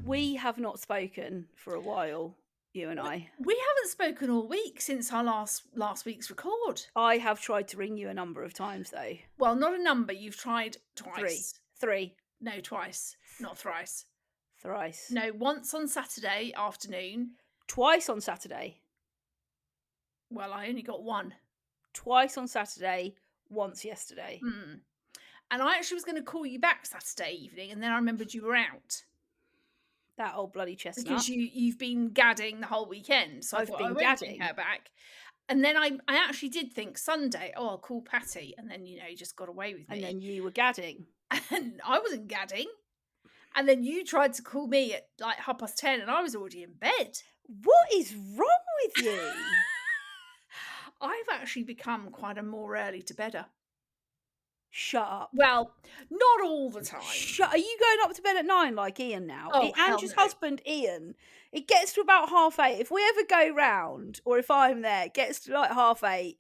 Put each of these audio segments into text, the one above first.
We have not spoken for a while, you and I. We haven't spoken all week since our last week's record. I have tried to ring you a number of times, though. Well, not a number. You've tried twice. Three. No, twice. Not thrice. Thrice. No, once on Saturday afternoon. Twice on Saturday. Well, I only got one. Twice on Saturday, once yesterday. And I actually was going to call you back Saturday evening, and then I remembered you were out. That old bloody chestnut. Because you've been gadding the whole weekend. So I thought I won't bring her back. And then I actually did think Sunday, I'll call Patty. And then, you just got away with me. And then you were gadding. And I wasn't gadding. And then you tried to call me at like 10:30 and I was already in bed. What is wrong with you? I've actually become quite a more early to bedder. Shut up. Well, not all the time. Are you going up to bed at 9 like Ian now? Oh, Ange's husband, Ian, it gets to about 8:30. If we ever go round, or if I'm there, it gets to like 8:30.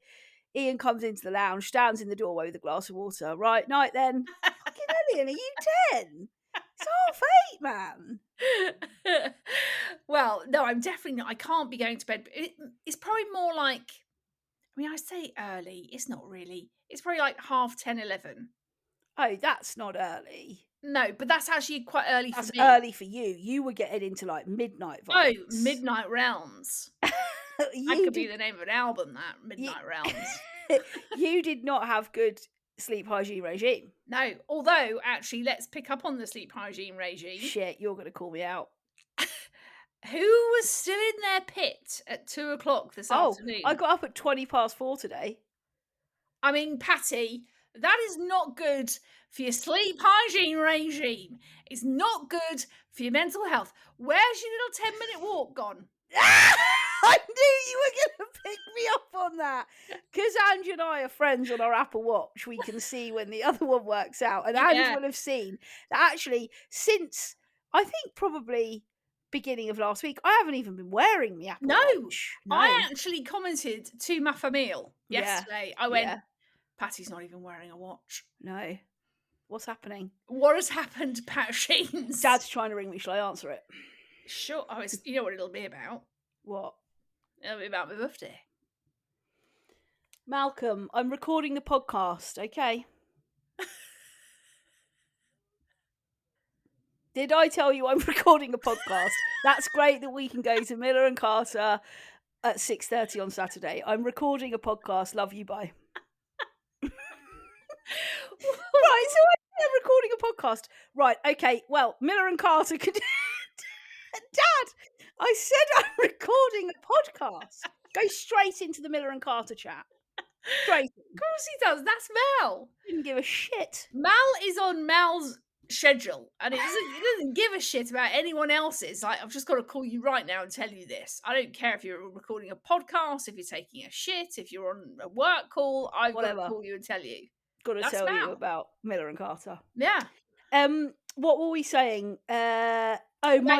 Ian comes into the lounge, stands in the doorway with a glass of water. Right, night then. Fucking Ian, are you 10? It's 8:30, man. Well, no, I'm definitely not. I can't be going to bed. It's probably more like, I say early. It's not really. It's probably like 10:30, 11. Oh, that's not early. No, but that's actually quite early for me. That's early for you. You were getting into like midnight vibes. Oh, Midnight Realms. That could be the name of an album, that, Midnight Realms. You did not have good sleep hygiene regime. No, although, actually, let's pick up on the sleep hygiene regime. Shit, you're going to call me out. Who was still in their pit at 2:00 this afternoon? I got up at 4:20 today. I mean, Patty, that is not good for your sleep hygiene regime. It's not good for your mental health. Where's your little 10-minute walk gone? I knew you were going to pick me up on that. Because Ange and I are friends on our Apple Watch. We can see when the other one works out. And Ange will have seen that actually since, I think probably beginning of last week, I haven't even been wearing the Apple Watch. No. I actually commented to my famille yesterday. I went, Patty's not even wearing a watch. No. What's happening? What has happened, Pat Sheens? Dad's trying to ring me. Shall I answer it? Sure. Oh, you know what it'll be about. What? It'll be about my birthday. Malcolm, I'm recording the podcast, okay? Did I tell you I'm recording a podcast? That's great that we can go to Miller and Carter at 6:30 on Saturday. I'm recording a podcast. Love you, bye. Right, so I'm recording a podcast. Right, okay, well, Miller and Carter could... Dad, I said I'm recording a podcast. Go straight into the Miller and Carter chat. Straight. Of course he does. That's Mal. Didn't give a shit. Mal is on Mal's schedule, and it doesn't give a shit about anyone else's. Like, I've just got to call you right now and tell you this. I don't care if you're recording a podcast, if you're taking a shit, if you're on a work call. I've got to call you and tell you. Got to tell you about Miller and Carter. Yeah. What were we saying? My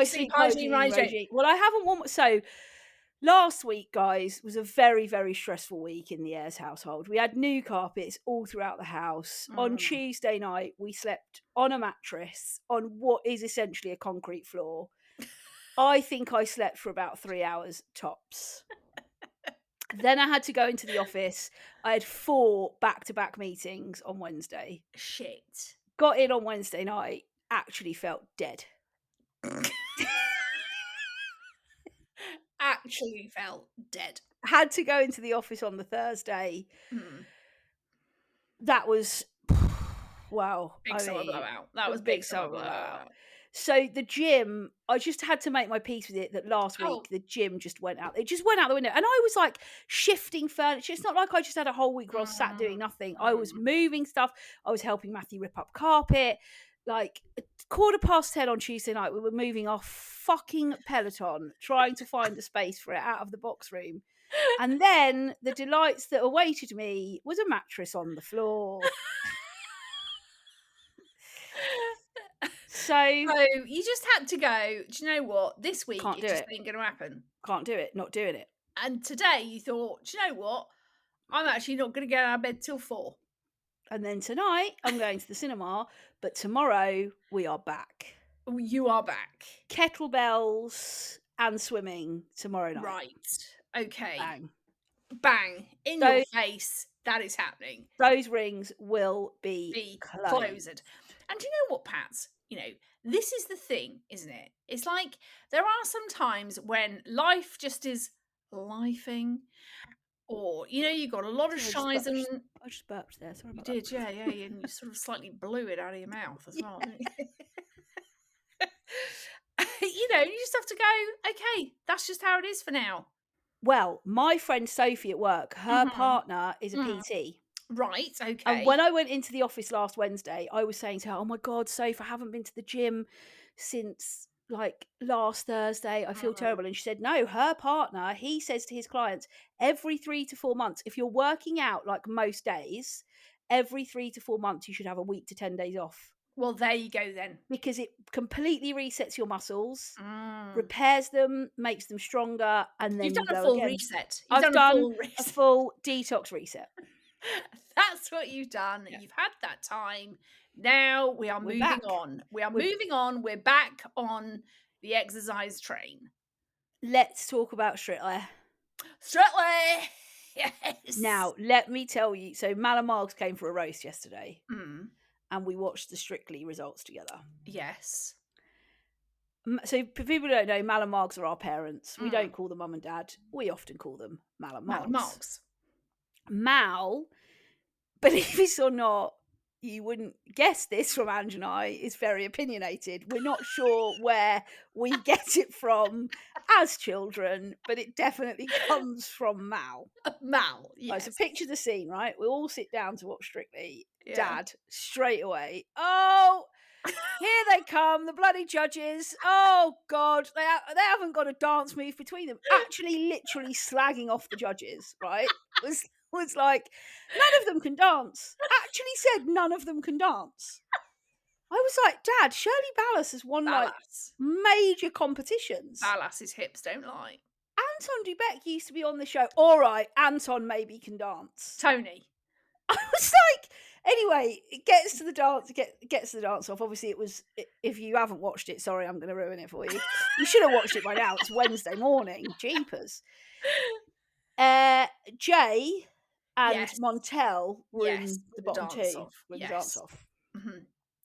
sleep hygiene regime. Well, I haven't one. So last week, guys, was a very, very stressful week in the Ayres household. We had new carpets all throughout the house. On Tuesday night, we slept on a mattress on what is essentially a concrete floor. I think I slept for about 3 hours tops. Then I had to go into the office. I had 4 back-to-back meetings on Wednesday. Shit. Got in on Wednesday night, actually felt dead. Actually felt dead. Had to go into the office on the Thursday. That was, wow. Big summer blowout. That was big summer blowout. So the gym, I just had to make my peace with it that last week the gym just went out. It just went out the window. And I was like shifting furniture. It's not like I just had a whole week where I was sat doing nothing. I was moving stuff. I was helping Matthew rip up carpet. Like 10:15 on Tuesday night, we were moving our fucking Peloton, trying to find a space for it out of the box room. And then the delights that awaited me was a mattress on the floor. So you just had to go, do you know what? This week it just ain't going to happen. Can't do it. Not doing it. And today you thought, do you know what? I'm actually not going to get out of bed till 4. And then tonight I'm going to the cinema, but tomorrow we are back. You are back. Kettlebells and swimming tomorrow night. Right. Okay. Bang. Bang. In your face. That is happening. Those rings will be closed. And do you know what, Pat? You know, this is the thing, isn't it? It's like there are some times when life just is lifing, or you've got a lot of shies and I just burped there. Sorry about that. You did, yeah, and you sort of slightly blew it out of your mouth as well. Didn't you? You just have to go, okay, that's just how it is for now. Well, my friend Sophie at work, her partner is a PT. Right, okay. And when I went into the office last Wednesday, I was saying to her, "Oh my God, Soph, I haven't been to the gym since like last Thursday. I feel terrible." And she said, "No, her partner, he says to his clients every 3 to 4 months, if you're working out like most days, every 3 to 4 months, you should have a week to 10 days off." Well, there you go then. Because it completely resets your muscles, repairs them, makes them stronger, and then you've done you go a full again. reset. I've done a full detox reset. That's what you've done. Yeah. You've had that time. Now we're moving on. We're moving on. We're back on the exercise train. Let's talk about Strictly. Strictly! Yes! Now, let me tell you. So, Mal and Margs came for a roast yesterday. And we watched the Strictly results together. Yes. So, for people who don't know, Mal and Margs are our parents. We don't call them mum and dad. We often call them Mal and Margs. Mal, believe it or not, you wouldn't guess this from Ange and I, is very opinionated. We're not sure where we get it from as children, but it definitely comes from Mal. Mal, yes. Right, so picture the scene, right? We all sit down to watch Strictly. Yeah. Dad, straight away. Oh, here they come, the bloody judges. Oh, God, they haven't got a dance move between them. Actually, literally slagging off the judges, right? Was like, none of them can dance. Actually said none of them can dance. I was like, Dad, Shirley Ballas has won like major competitions. Ballas's hips don't lie. Anton Dubek used to be on the show. All right, Anton maybe can dance. Tony. I was like, anyway, it gets to the dance. Gets to the dance off. Obviously, it was. If you haven't watched it, sorry, I'm going to ruin it for you. You should have watched it by now. It's Wednesday morning. Jeepers. Jay and Montel were in the bottom two with the dance off.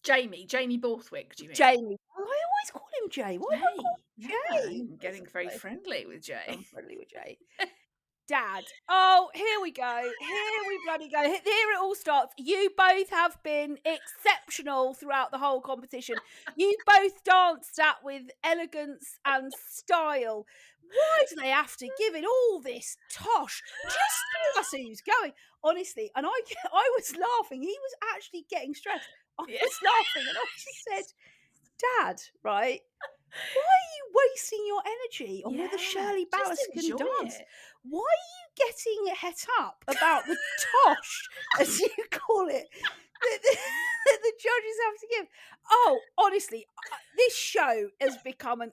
Jamie Borthwick, do you mean? Jamie. I always call him Jay. Why do I call him Jay? I'm getting very friendly with Jay. I'm friendly with Jay. Dad. Oh, here we go. Here we bloody go. Here it all starts. You both have been exceptional throughout the whole competition. You both danced that with elegance and style. Why do they have to give it all this tosh? Just tell us who's going. Honestly, and I was laughing. He was actually getting stressed. I was laughing, and I just said, Dad, right? Why are you wasting your energy on whether Shirley Ballas can dance? Why are you getting het up about the tosh, as you call it, that the judges have to give? Oh, honestly, this show has become an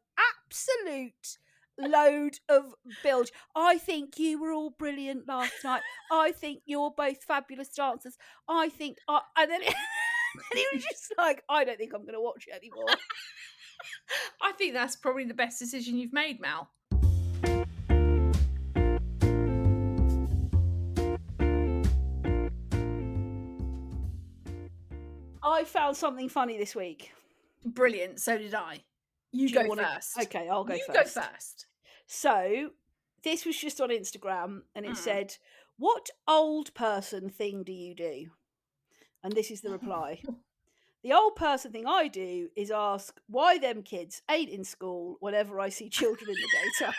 absolute load of bilge. I think you were all brilliant last night. I think you're both fabulous dancers. I think, and then he was just like, I don't think I'm going to watch it anymore. I think that's probably the best decision you've made, Mal. I found something funny this week. Brilliant. So did I. You go first. Okay, I'll go first. You go first. So, this was just on Instagram, and it said, "What old person thing do you do?" And this is the reply. The old person thing I do is ask why them kids ain't in school whenever I see children in the daytime.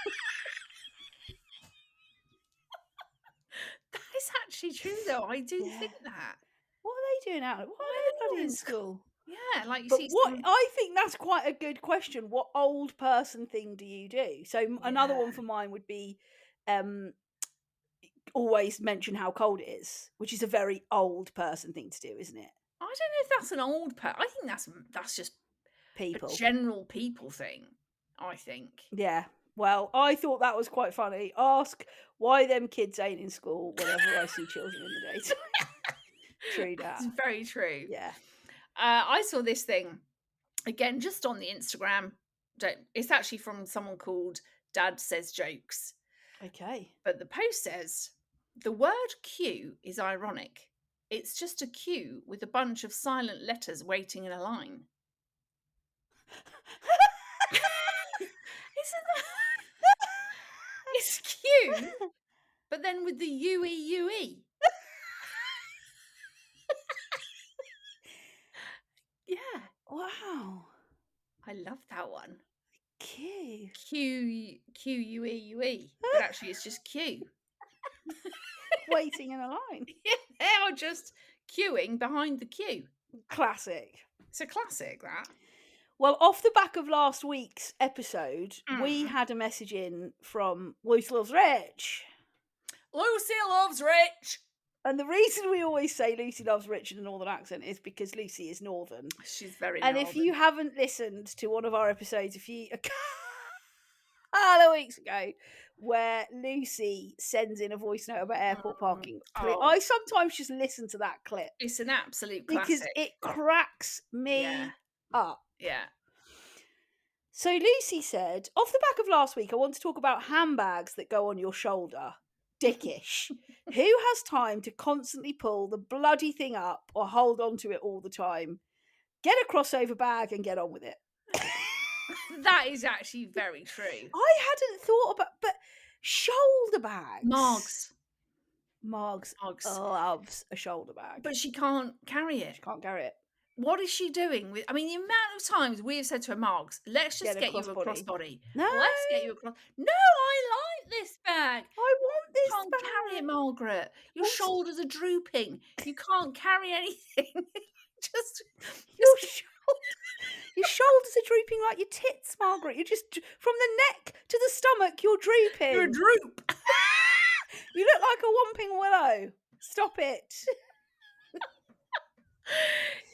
That is actually true, though. I do think that. What are they doing out? Why are they bloody in school? Yeah, like you but see. I think that's quite a good question. What old person thing do you do? So another one for mine would be, always mention how cold it is, which is a very old person thing to do, isn't it? I don't know if that's an old person. I think that's just people, a general people thing. I think. Yeah. Well, I thought that was quite funny. Ask why them kids ain't in school whenever I see children in the daytime. True that. It's very true. Yeah. I saw this thing again, just on the Instagram. It's actually from someone called Dad Says Jokes. Okay. But the post says, the word queue is ironic. It's just a queue with a bunch of silent letters waiting in a line. Isn't that? It's queue, but then with the UE. Yeah. Wow. I love that one. Q. QUE. But actually, it's just queue. Waiting in a line. Yeah, they are just queuing behind the queue. Classic. It's a classic, that. Well, off the back of last week's episode, we had a message in from Lucylovesrich. Lucylovesrich! And the reason we always say Lucy loves Rich in a northern accent is because Lucy is northern. She's very And northern. if you haven't listened to one of our episodes a couple of weeks ago, where Lucy sends in a voice note about airport parking, I sometimes just listen to that clip. It's an absolute classic. Because it cracks me up. Yeah. So Lucy said, off the back of last week, I want to talk about handbags that go on your shoulder. Dickish. Who has time to constantly pull the bloody thing up or hold on to it all the time? Get a crossover bag and get on with it. That is actually very true. I hadn't thought about, but shoulder bags. Margs loves a shoulder bag. But she can't carry it. She can't carry it. What is she doing with? I mean, the amount of times we have said to her, Margs, let's just get you a crossbody. No. Let's get you a cross. No, I like this bag. I want this bag. You can't carry it, Margaret. Your What? shoulders are drooping. You can't carry anything. just your shoulders are drooping like your tits, Margaret. You're just from the neck to the stomach. You're drooping. You're a droop. You look like a whomping willow. Stop it.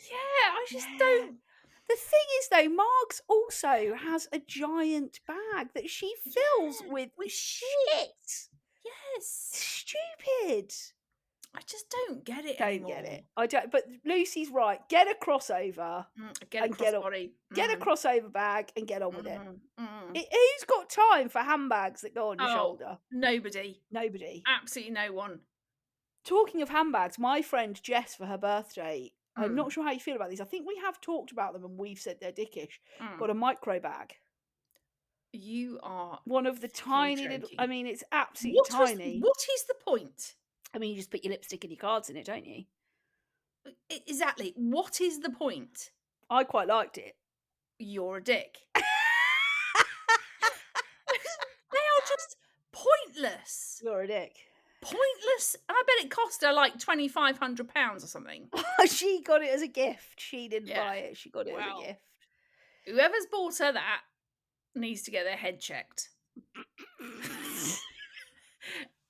Yeah, I just don't. The thing is, though, Margs also has a giant bag that she fills with shit. Yes. Stupid. I just don't get it anymore. Get it. I don't. But Lucy's right. Get a crossover. Get a crossbody. Get a crossover bag and get on with it. Who's got time for handbags that go on your shoulder? Nobody. Absolutely no one. Talking of handbags, my friend Jess, for her birthday, I'm not sure how you feel about these. I think we have talked about them and we've said they're dickish. Got a micro bag. You are one of the tiny little. I mean, it's absolutely tiny. What is the point? I mean, you just put your lipstick and your cards in it, don't you? Exactly. What is the point? I quite liked it. You're a dick. They are just pointless. You're a dick. Pointless. I bet it cost her like £2,500 or something. She got it as a gift. She didn't buy it. She got it as a gift. Whoever's bought her that needs to get their head checked.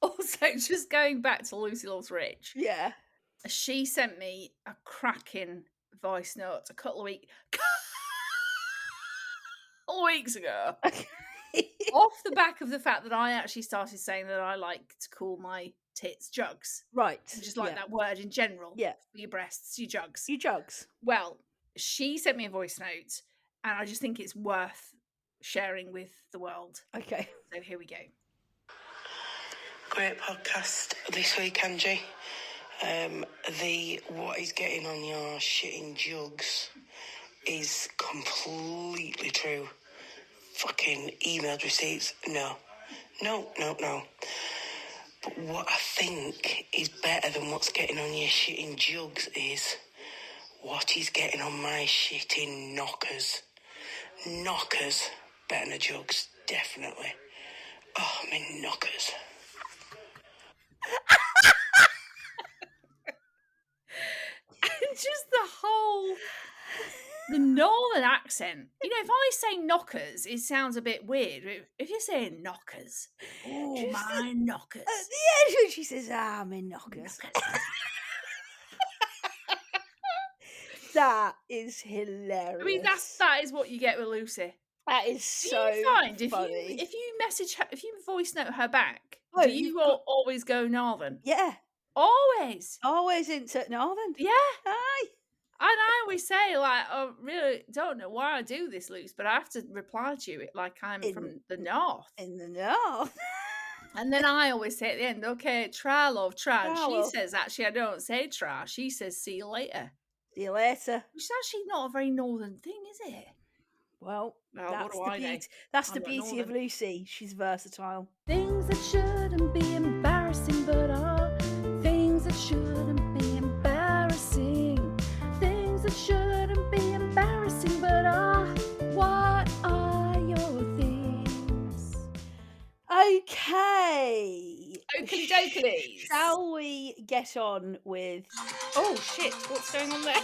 Also, just going back to Lucylovesrich. Yeah. She sent me a cracking voice note a couple of weeks ago. Off the back of the fact that I actually started saying that I like to call my tits jugs. Right. I just like that word in general. Yeah. For your breasts, your jugs. Your jugs. Well, she sent me a voice note and I just think it's worth sharing with the world. Okay. So here we go. Great podcast this week, Angie. The what is getting on your shitting jugs is completely true. Fucking emailed receipts, no. But what I think is better than what's getting on your shitting jugs is what is getting on my shitting knockers. Knockers better than jugs, definitely. Oh, my knockers. Just the northern accent. You know, if I say knockers, it sounds a bit weird. If you're saying knockers, oh, my knockers. At the end, when she says, my knockers. That is hilarious. I mean, that is what you get with Lucy. That is so funny. If you message her, if you voice note her back, do you always go northern? Yeah. Always. Always into northern. Yeah. Aye. I always say, like, I really don't know why I do this, Luce, but I have to reply to you like I'm from the north. In the north. And then I always say at the end, okay, try, love, try. And Try, she love. says, actually, I don't say try. She says, see you later. See you later. Which is actually not a very northern thing, is it? Well, What do I know? that's I'm the not beauty of northern. Lucy. She's versatile. Things that shouldn't be embarrassing, but are. Things that shouldn't be embarrassing. Things that shouldn't be embarrassing, but are. What are your things? Okay. Oakley dokley. Shall we get on with... Oh, shit. What's going on there?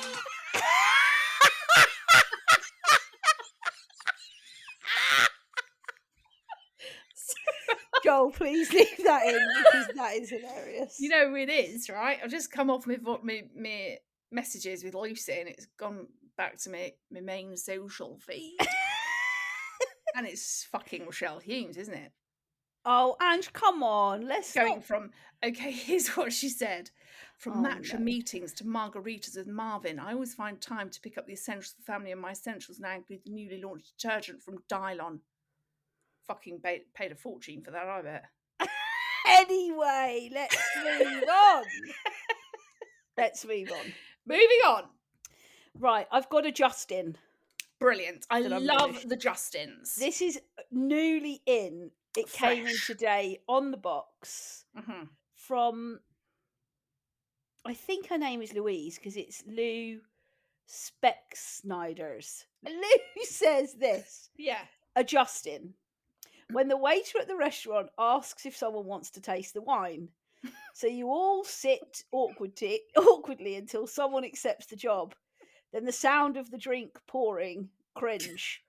Joel, please leave that in because that is hilarious. You know it is, right? I've just come off my messages with Lucy and it's gone back to my main social feed. And it's fucking Rochelle Humes, isn't it? Oh, Ange, come on. Let's Going from, okay, here's what she said. From matcha no. meetings to margaritas with Marvin, I always find time to pick up the essentials for the family, and my essentials now include the newly launched detergent from Dylon. Fucking paid a fortune for that, I bet. Anyway, let's move on. Let's move on. Moving on. Right, I've got a Justin. Brilliant. I love the Justins. This is newly in. It came in today on the box from, I think her name is Louise because it's Lou Specksniders. Lou says this. Yeah. A Justin. When the waiter at the restaurant asks if someone wants to taste the wine, so you all sit awkwardly until someone accepts the job. Then the sound of the drink pouring, cringe.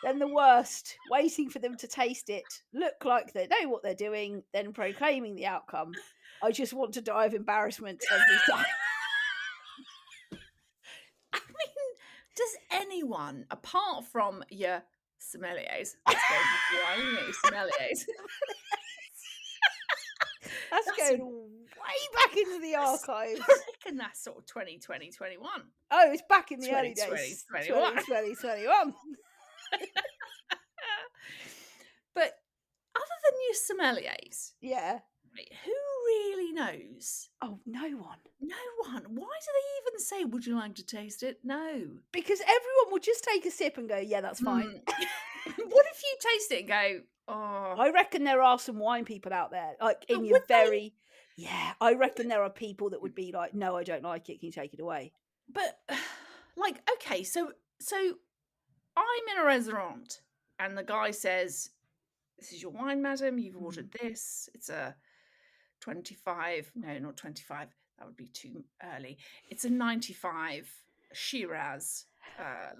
Then the worst, waiting for them to taste it, look like they know what they're doing, then proclaiming the outcome. I just want to die of embarrassment every time. I mean, does anyone, apart from your sommeliers, let's go back to your sommeliers. That's going way back into the archives. I reckon that's sort of 2020, 21. Oh, it's back in the early days. 2021. But other than your sommeliers, yeah, who really knows? Oh, no one. No one. Why do they even say, would you like to taste it? No. Because everyone will just take a sip and go, yeah, that's fine. What if you taste it and go, oh. I reckon there are some wine people out there, like in your very... Yeah, I reckon there are people that would be like, no, I don't like it. Can you take it away? But, like, okay, so I'm in a restaurant and the guy says, this is your wine, madam. You've ordered this. It's a 25. No, not 25. That would be too early. It's a 95 Shiraz,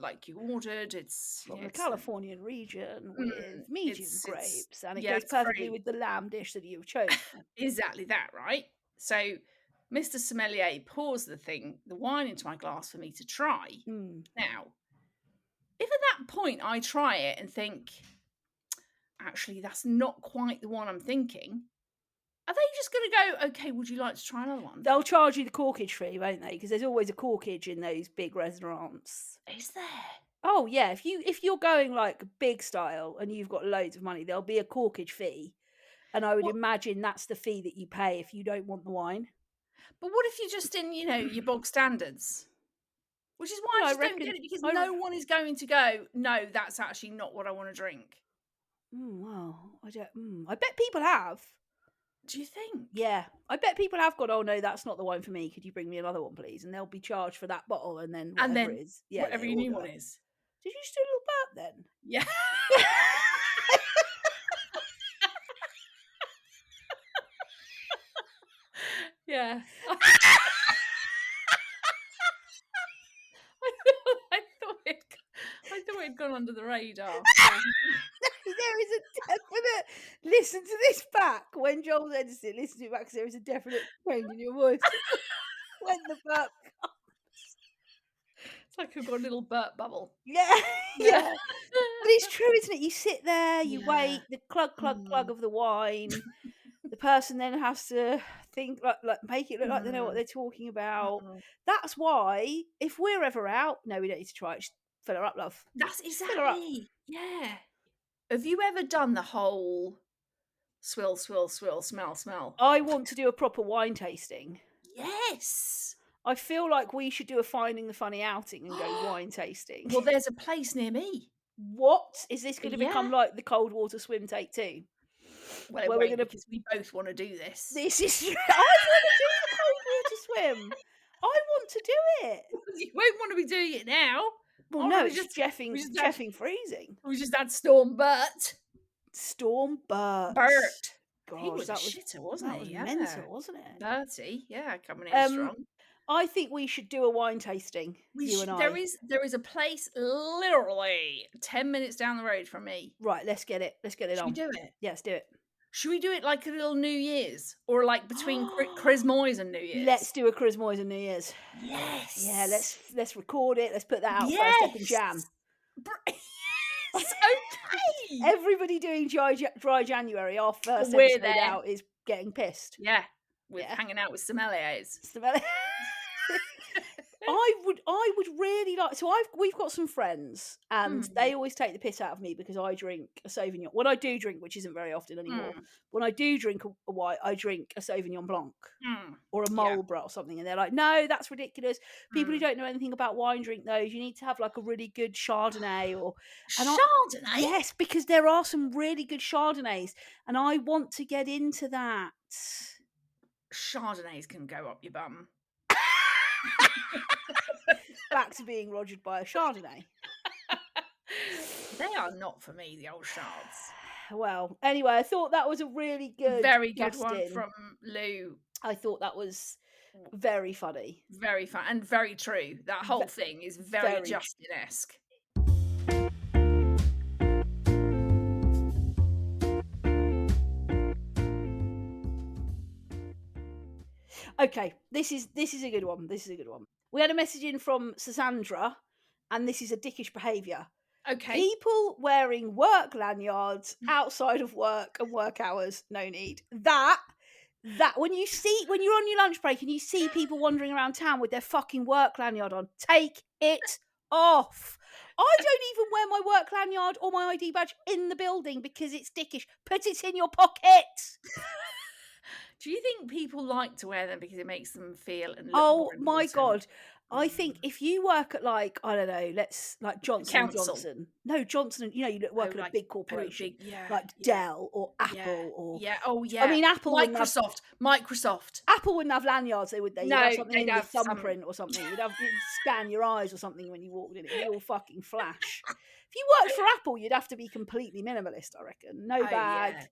like you ordered. It's from the Californian region with medium grapes, and it goes perfectly with the lamb dish that you've chosen. Exactly that, right? So Mr. Sommelier pours the wine into my glass for me to try. Now, if at that point I try it and think, actually, that's not quite the one I'm thinking, are they just going to go, okay, would you like to try another one? They'll charge you the corkage fee, won't they? Because there's always a corkage in those big restaurants. Is there? Oh, yeah. If you're going like big style and you've got loads of money, there'll be a corkage fee. And I would imagine that's the fee that you pay if you don't want the wine. But what if you're just in, your bog standards? Which is why I just don't get it, because no one is going to go, no, that's actually not what I want to drink. Well, I bet people have. Do you think? Yeah. I bet people have gone, oh, no, that's not the wine for me. Could you bring me another one, please? And they'll be charged for that bottle and then whatever it is. Yeah, whatever your new one is. Did you just do a little burp then? Yeah. Yeah. I thought it'd gone under the radar. There is a definite... Listen to this back. When Joel's edits it, listen to it back because there is a definite change in your voice. When the burp comes. It's like I've got a little burp bubble. Yeah. Yeah. But it's true, isn't it? You sit there, you wait, the clug of the wine, the person then has to think like make it look like they know what they're talking about. That's why if we're ever out, no, we don't need to try it. Just fill her up, love. That's Just fill her up. exactly. Yeah. Have you ever done the whole swill, smell? I want to do a proper wine tasting. Yes. I feel like we should do a Finding the Funny outing and go wine tasting. Well, there's a place near me. What? Is this going to become like the cold water swim take 2? Well, it won't, because we both want to do this. This is... I want to do the cold water swim. I want to do it. You won't want to be doing it now. Well, no, it's just jeffing freezing. We just had Storm Bert. Storm Bert. Gosh, he was a shitter, wasn't he? That was mental, wasn't it? Bertie, yeah, coming in strong. I think we should do a wine tasting. And I. There is a place literally 10 minutes down the road from me. Right, let's get it. Let's get it on. Should we do it? Yeah, let's do it. Should we do it like a little New Year's, or like between Christmas and New Year's? Let's do a Christmas and New Year's. Yes. Yeah, let's record it. Let's put that out first up in Jan. Yes. Okay. Everybody doing dry January. Our first episode out is getting pissed. Yeah, hanging out with sommeliers. I would really like. So we've got some friends, and they always take the piss out of me because I drink a Sauvignon. When I do drink, which isn't very often anymore, when I do drink a white, I drink a Sauvignon Blanc or a Marlborough or something, and they're like, "No, that's ridiculous. People who don't know anything about wine drink those. You need to have like a really good Chardonnay or Chardonnay." Yes, because there are some really good Chardonnays, and I want to get into that. Chardonnays can go up your bum. Back to being rogered by a Chardonnay. They are not for me, the old shards. Well, anyway, I thought that was a really good, very good one from Lou. I thought that was very funny, very fun, and very true. That whole thing is very Justin-esque. Okay, this is a good one. We had a message in from Sandra, and this is a dickish behaviour. Okay. People wearing work lanyards outside of work and work hours, no need. That when you're on your lunch break and you see people wandering around town with their fucking work lanyard on, take it off. I don't even wear my work lanyard or my ID badge in the building because it's dickish. Put it in your pocket. Do you think people like to wear them because it makes them feel and look more important? My God. I think if you work at like, I don't know, Johnson & Johnson. No, Johnson, you work at a big corporation. Dell or Apple or... Yeah, oh yeah. I mean, Apple Microsoft. Apple wouldn't have lanyards, would they? You'd have something in your thumbprint or something. You'd scan your eyes or something when you walked in. It'd all fucking flash. If you worked for Apple, you'd have to be completely minimalist, I reckon. No bag. Yeah.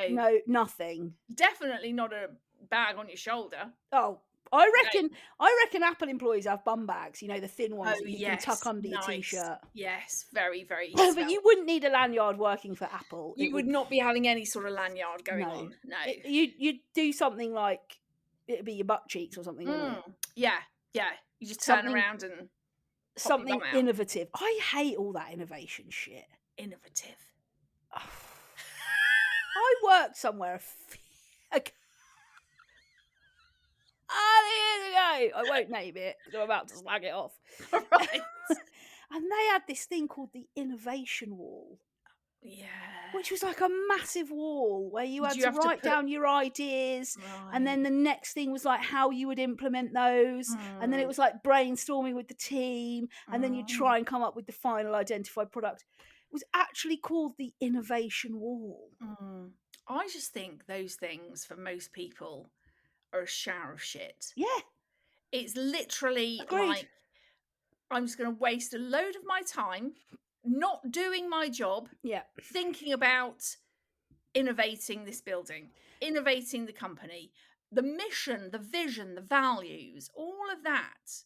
No, nothing. Definitely not a bag on your shoulder. Oh, I reckon Apple employees have bum bags, the thin ones that you can tuck under your t-shirt. Yes, very, very. But you wouldn't need a lanyard working for Apple. You would not be having any sort of lanyard going on. No. You'd do something like, it'd be your butt cheeks or something. Yeah. You just turn around and something innovative. I hate all that innovation shit. Innovative. I worked somewhere years ago. I won't name it because I'm about to slag it off. Right. And they had this thing called the innovation wall. Yeah. Which was like a massive wall where you had to write down your ideas. Right. And then the next thing was like how you would implement those. And then it was like brainstorming with the team. And then you try and come up with the final identified product. It was actually called the innovation wall. I just think those things for most people are a shower of shit. Yeah. It's literally like, I'm just going to waste a load of my time not doing my job, thinking about innovating this building, innovating the company, the mission, the vision, the values, all of that.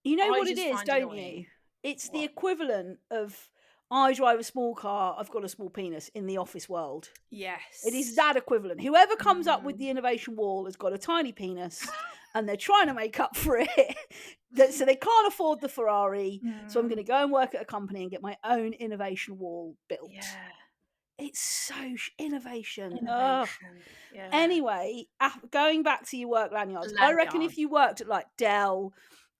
You know what it is, don't you? It's the equivalent of, I drive a small car, I've got a small penis in the office world. Yes. It is that equivalent. Whoever comes up with the innovation wall has got a tiny penis and they're trying to make up for it. So they can't afford the Ferrari. So I'm going to go and work at a company and get my own innovation wall built. Yeah. It's so innovation. Yeah. Anyway, going back to your work lanyards, I reckon if you worked at like Dell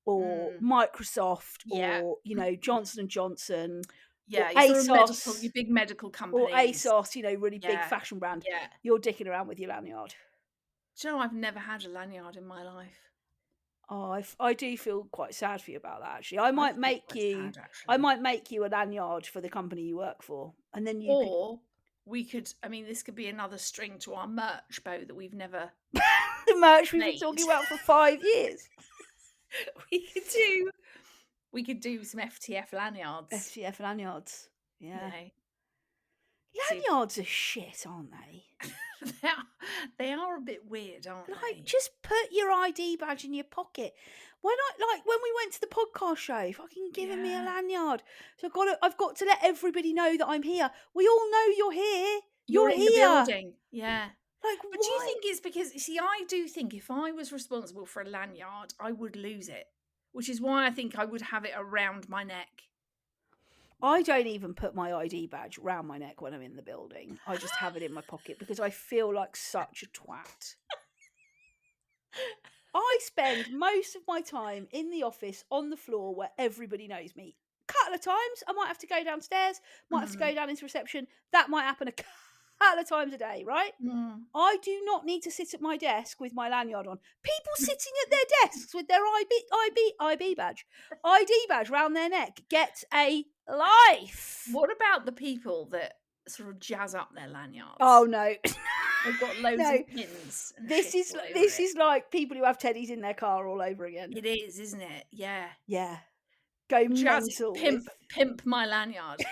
or Microsoft or Johnson and Johnson, yeah, or ASOS, your big medical or companies, ASOS, really big fashion brand, you're dicking around with your lanyard. Do you know, I've never had a lanyard in my life. Oh, I do feel quite sad for you about that. Actually, I might make you a lanyard for the company you work for, and then we could. I mean, this could be another string to our merch bow that we've never. The merch we've been talking about for 5 years. We could do some FTF lanyards. FTF lanyards, yeah. You know, lanyards are shit, aren't they? They are a bit weird, aren't they? Just put your ID badge in your pocket. Why not? Like when we went to the podcast show, fucking giving me a lanyard. So I've got to let everybody know that I'm here. We all know you're here. You're in here. The building. Yeah. Like, but do you think it's because? See, I do think if I was responsible for a lanyard, I would lose it. Which is why I think I would have it around my neck. I don't even put my ID badge around my neck when I'm in the building. I just have it in my pocket because I feel like such a twat. I spend most of my time in the office on the floor where everybody knows me. A couple of times I might have to go downstairs, might have to go down into reception. That might happen a couple of times a day, right? I do not need to sit at my desk with my lanyard on. People sitting at their desks with their ID badge round their neck get a life. What about the people that sort of jazz up their lanyards? Oh no. They've got loads of pins. And this is like people who have teddies in their car all over again. It is, isn't it? Yeah. Yeah. Go mental. Pimp my lanyard.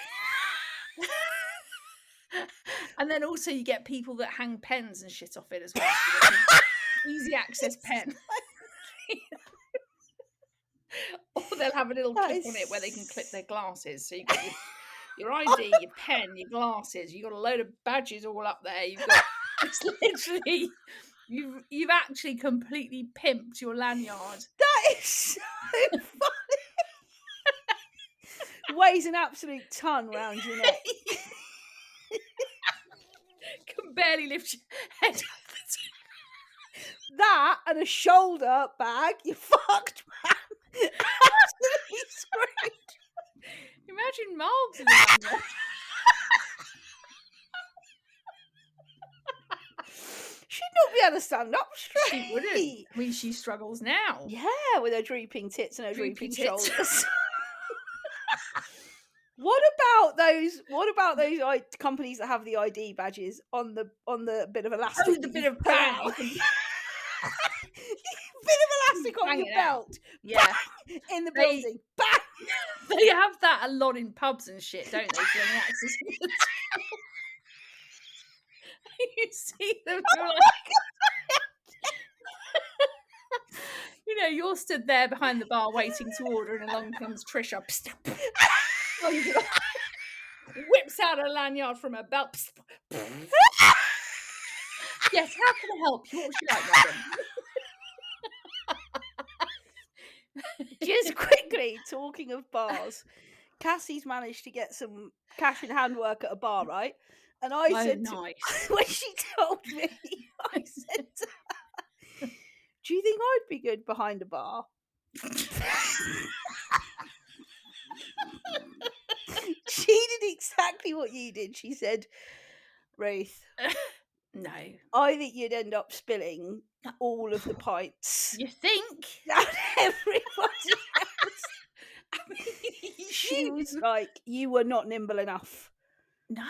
And then also you get people that hang pens and shit off it as well. Easy access pen. Or they'll have a little clip on it where they can clip their glasses. So you got your ID, your pen, your glasses. You've got a load of badges all up there. You've got it's literally you've actually completely pimped your lanyard. That is so funny. Weighs an absolute ton round your neck. Can barely lift your head up. That and a shoulder bag, you're fucked, man. Absolutely screwed. Imagine Margs in the She'd not be able to stand up straight. She wouldn't. I mean, she struggles now. Yeah, with her drooping tits and her drooping shoulders. What about those companies that have the ID badges on the bit of elastic? Oh, the bit of bag. Bit of elastic on your belt. Yeah. Bang, in the building. Bang. They have that a lot in pubs and shit, don't they? For any access. You see them. You know, you're stood there behind the bar waiting to order, and along comes Trisha. Whips out a lanyard from her belt. Yes, how can I help you? What would you like, madam? Just quickly, talking of bars, Cassie's managed to get some cash in hand work at a bar, right? And I said, nice. When she told me, I said to her, do you think I'd be good behind a bar? She did exactly what you did. She said, Ruth, no. I think you'd end up spilling all of the pints. You think? Down everybody else. I mean, she was like, you were not nimble enough. No.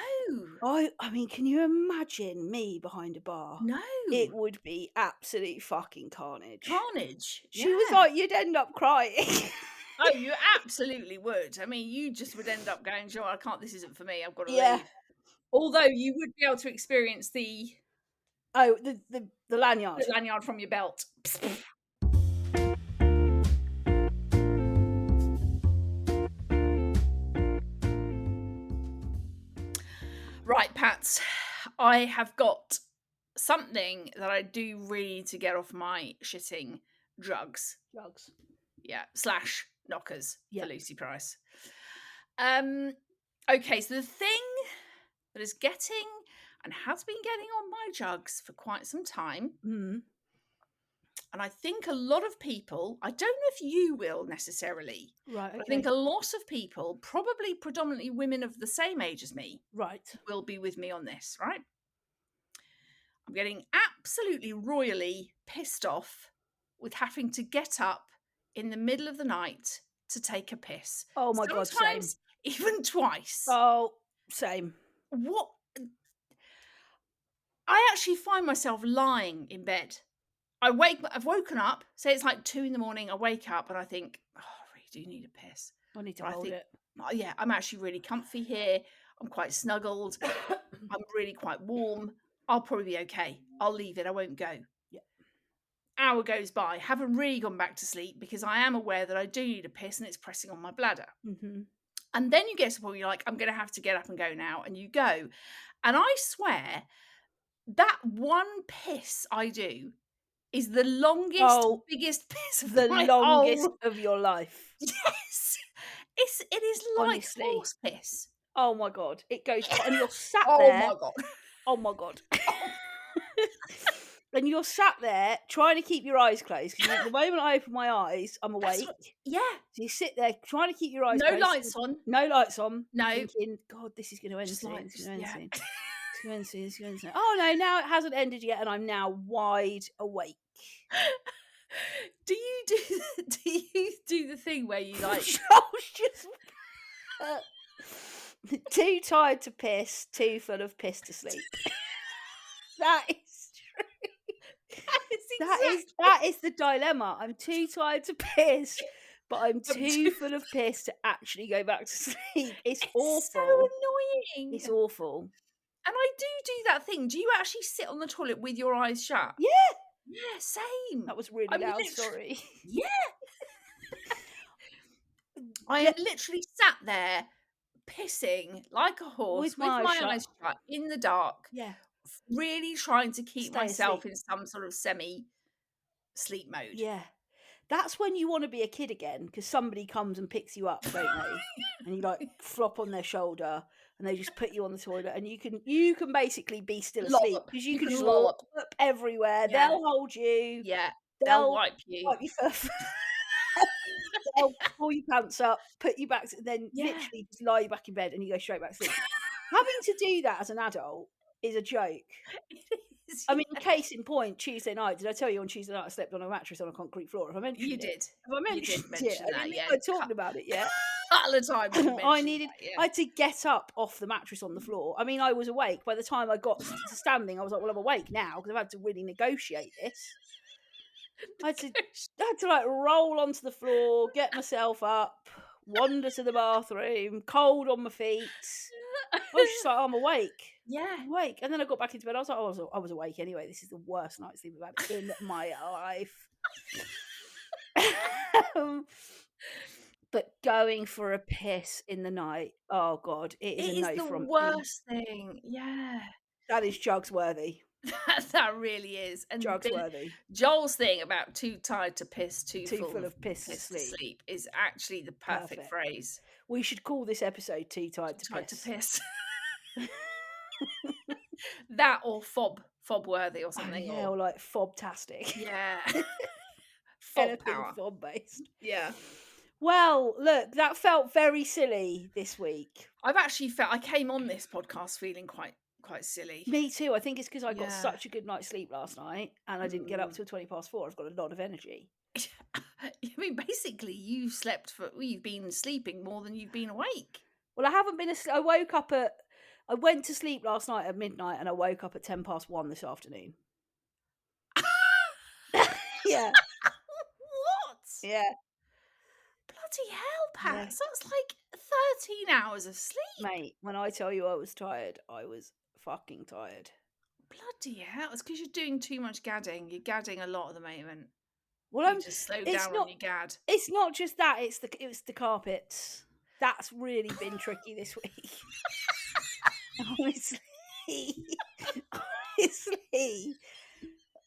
I mean, can you imagine me behind a bar? No. It would be absolute fucking carnage. She Yeah. was like, you'd end up crying. Oh, you absolutely would. I mean, you just would end up going, Joe, I can't, this isn't for me, I've got to leave. Although you would be able to experience the lanyard. The lanyard from your belt. Right, Pats, I have got something that I do really need to get off my shitting jugs. Yeah, / knockers for Lucy Price. Okay, so the thing that is getting and has been getting on my jugs for quite some time. Mm. And I think a lot of people, I don't know if you will necessarily, Right, but I okay. think a lot of people, probably predominantly women of the same age as me, Right. will be with me on this, right? I'm getting absolutely royally pissed off with having to get up in the middle of the night to take a piss. Oh my God, same. Sometimes even twice. Oh, same. What? I actually find myself lying in bed. I've woken up, say it's like 2 a.m, I wake up and I think, oh, I really do need a piss. I need to But I hold think, it. oh, yeah, I'm actually really comfy here. I'm quite snuggled. I'm really quite warm. I'll probably be okay. I'll leave it. I won't go. Yeah. Hour goes by. Haven't really gone back to sleep because I am aware that I do need a piss and it's pressing on my bladder. Mm-hmm. And then you get to the point where you're like, I'm going to have to get up and go now. And you go. And I swear that one piss I do is the longest, biggest piss of the my longest whole... of your life. Yes. It is like Honestly. horse piss. Oh my God. It goes, and you're sat Oh there. my God. Oh my God. And you're sat there trying to keep your eyes closed. Because the moment I open my eyes, I'm awake. Yeah. So you sit there trying to keep your eyes No closed. lights on. No lights on. No. Thinking, God, this is going to end Just soon. like, It's going to end yeah. soon. It's going to end soon. It's going to end soon. Oh no, now it hasn't ended yet, and I'm now wide awake. Do you do the thing where you like Just too tired to piss, too full of piss to sleep. That is true. That is the dilemma. I'm too tired to piss, but I'm too full of piss to actually go back to sleep. It's awful. so annoying. It's awful. And I do that thing. Do you actually sit on the toilet with your eyes shut? Yeah. Yeah, same. That was really loud, sorry. Yeah. I am literally sat there pissing like a horse with my eyes shut in the dark. Yeah. Really trying to keep myself in some sort of semi-sleep mode. Yeah. That's when you want to be a kid again, because somebody comes and picks you up, don't they? And you like flop on their shoulder and they just put you on the toilet, and you can basically be still asleep because you can just lollop everywhere. Yeah. They'll hold you. Yeah. They'll wipe you. Wipe you first. They'll pull your pants up, put you back, then literally just lie you back in bed and you go straight back to sleep. Having to do that as an adult is a joke. It is, I mean, case in point, Tuesday night. Did I tell you on Tuesday night I slept on a mattress on a concrete floor? Have I mentioned you it? did. Have I mentioned you did mention it? that, I didn't yeah. think I talked about it yet. A couple of times I had to get up off the mattress on the floor. I mean, I was awake. By the time I got to standing, I was like, well, I'm awake now because I've had to really negotiate this. I had to like roll onto the floor, get myself up, wander to the bathroom, cold on my feet. I was just like, I'm awake. Yeah. I'm awake. And then I got back into bed. I was like, I was awake anyway. This is the worst night's sleep I've had in my life. But going for a piss in the night, oh God, it is a no from me. It is the worst thing. Yeah. That is jugs worthy. That really is. And jugs worthy. Joel's thing about too tired to piss, too full of piss to sleep is actually the perfect phrase. We should call this episode Too Tired to Piss. That or fob worthy or something. Yeah, or like fob-tastic. Yeah. Fob based. Yeah. Well, look, that felt very silly this week. I've actually I came on this podcast feeling quite silly. Me too. I think it's because I got such a good night's sleep last night and I didn't get up till 4:20. I've got a lot of energy. I mean, basically, you've been sleeping more than you've been awake. Well, I haven't been asleep. I went to sleep last night at midnight and I woke up at 1:10 this afternoon. Yeah. What? Yeah. Bloody hell, Pat. Yeah. So that's like 13 hours of sleep. Mate, when I tell you I was tired, I was fucking tired. Bloody hell. It's because you're doing too much gadding. You're gadding a lot at the moment. Well, I'm just slow down on your gad. It's not just that, it's the carpets. That's really been tricky this week.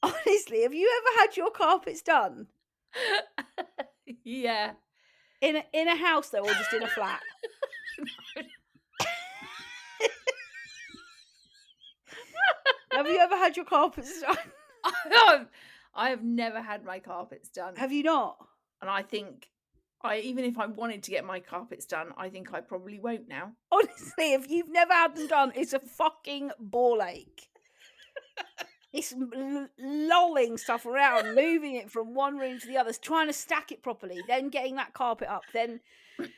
Honestly, have you ever had your carpets done? Yeah. In a house though, or just in a flat? Have you ever had your carpets done? I have never had my carpets done. Have you not? And I think even if I wanted to get my carpets done, I think I probably won't now. Honestly, if you've never had them done, it's a fucking ball ache. It's lolling stuff around, moving it from one room to the other, trying to stack it properly, then getting that carpet up, then,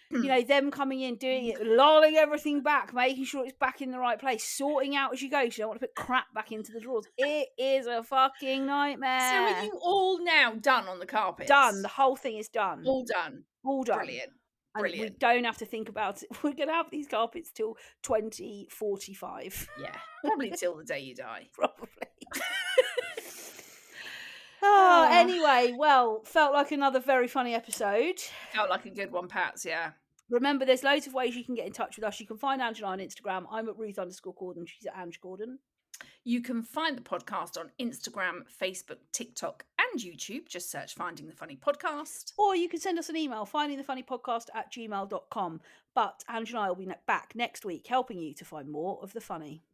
them coming in, doing it, lolling everything back, making sure it's back in the right place, sorting out as you go, so you don't want to put crap back into the drawers. It is a fucking nightmare. So are you all now done on the carpets? Done. The whole thing is done. All done. All done. Brilliant. And Brilliant. we don't have to think about it. We're going to have these carpets till 2045. Yeah, probably till the day you die. Probably. Anyway, well, felt like another very funny episode. Felt like a good one, Pats, yeah. Remember, there's loads of ways you can get in touch with us. You can find Ange and I on Instagram. I'm at Ruth_Gordon. She's at Ange Gordon. You can find the podcast on Instagram, Facebook, TikTok, and YouTube. Just search Finding the Funny Podcast. Or you can send us an email, findingthefunnypodcast@gmail.com. But Ange and I will be back next week, helping you to find more of the funny.